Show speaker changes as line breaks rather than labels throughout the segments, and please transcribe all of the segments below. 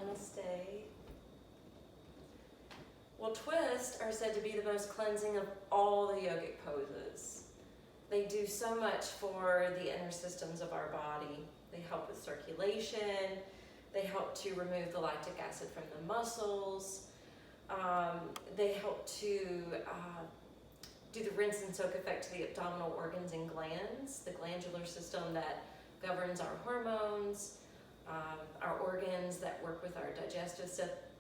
Namaste. Well, twists are said to be the most cleansing of all the yogic poses. They do so much for the inner systems of our body. They help with circulation. They help to remove the lactic acid from the muscles. They help to do the rinse and soak effect to the abdominal organs and glands, the glandular system that governs our hormones, our organs that work with our digestive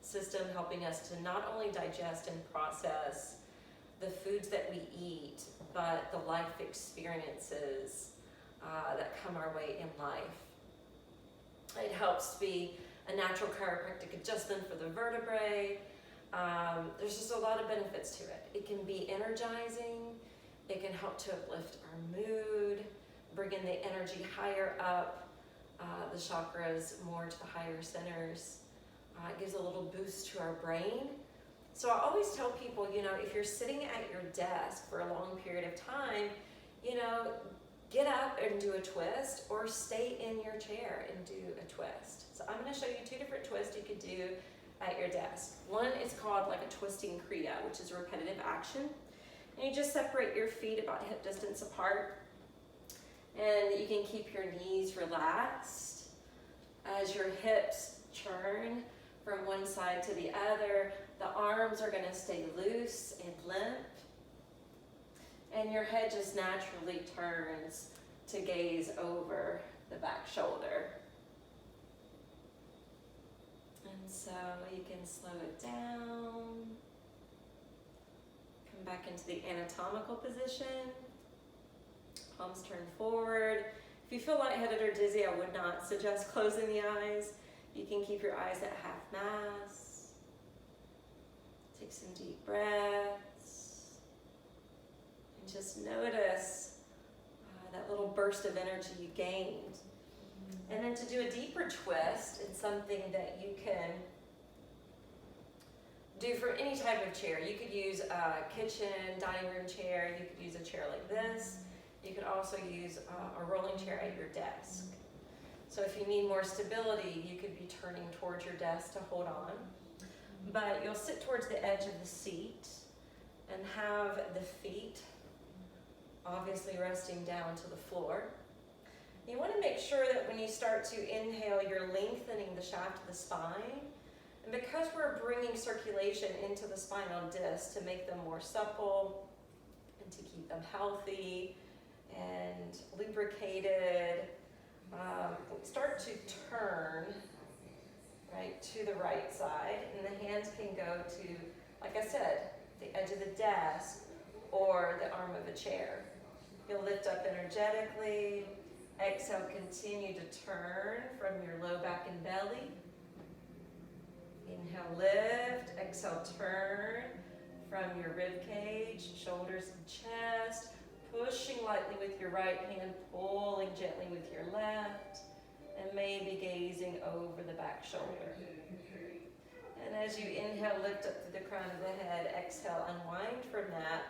system, helping us to not only digest and process the foods that we eat, but the life experiences that come our way in life. It helps to be a natural chiropractic adjustment for the vertebrae. There's just a lot of benefits to it. It can be energizing. It can help to uplift our mood, bring in the energy higher up, the chakras more to the higher centers. It gives a little boost to our brain. So I always tell people, if you're sitting at your desk for a long period of time, get up and do a twist, or stay in your chair and do a twist. So I'm going to show you two different twists you could do at your desk. One is called like a twisting kriya, which is a repetitive action. And you just separate your feet about hip distance apart. And you can keep your knees relaxed as your hips churn from one side to the other. The arms are going to stay loose and limp. And your head just naturally turns to gaze over the back shoulder. And so you can slow it down. Come back into the anatomical position. Palms turn forward. If you feel lightheaded or dizzy, I would not suggest closing the eyes. You can keep your eyes at half mast. Take some deep breaths. And just notice that little burst of energy you gained. And then to do a deeper twist, it's something that you can do for any type of chair. You could use a kitchen, dining room chair. You could use a chair like this. You could also use a rolling chair at your desk. So if you need more stability, you could be turning towards your desk to hold on. But you'll sit towards the edge of the seat and have the feet obviously resting down to the floor. You want to make sure that when you start to inhale, you're lengthening the shaft of the spine. And because we're bringing circulation into the spinal disc to make them more supple and to keep them healthy and lubricated, start to turn right to the right side, and the hands can go to, like I said, the edge of the desk or the arm of a chair. You'll lift up energetically. Exhale, continue to turn from your low back and belly. Inhale, lift. Exhale, turn from your rib cage, shoulders and chest. Pushing lightly with your right hand, pulling gently with your left, and maybe gazing over the back shoulder. And as you inhale, lift up to the crown of the head. Exhale, unwind from that.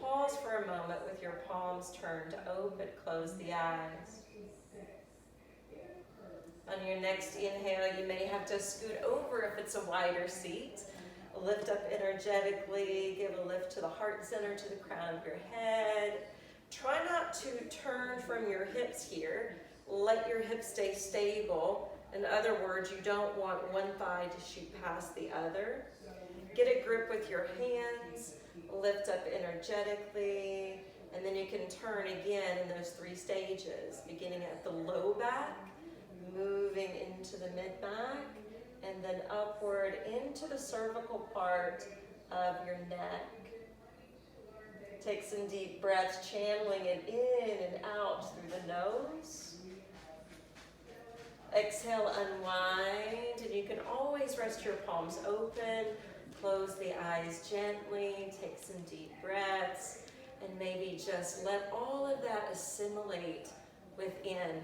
Pause for a moment with your palms turned open. Close the eyes. On your next inhale, you may have to scoot over if it's a wider seat. Lift up energetically. Give a lift to the heart center, to the crown of your head. Try not to turn from your hips here. Let your hips stay stable. In other words, you don't want one thigh to shoot past the other. Get a grip with your hands. Lift up energetically. And then you can turn again in those three stages, beginning at the low back, moving into the mid-back, and then upward into the cervical part of your neck. Take some deep breaths, channeling it in and out through the nose. Exhale, unwind, and you can always rest your palms open. Close the eyes gently, take some deep breaths, and maybe just let all of that assimilate within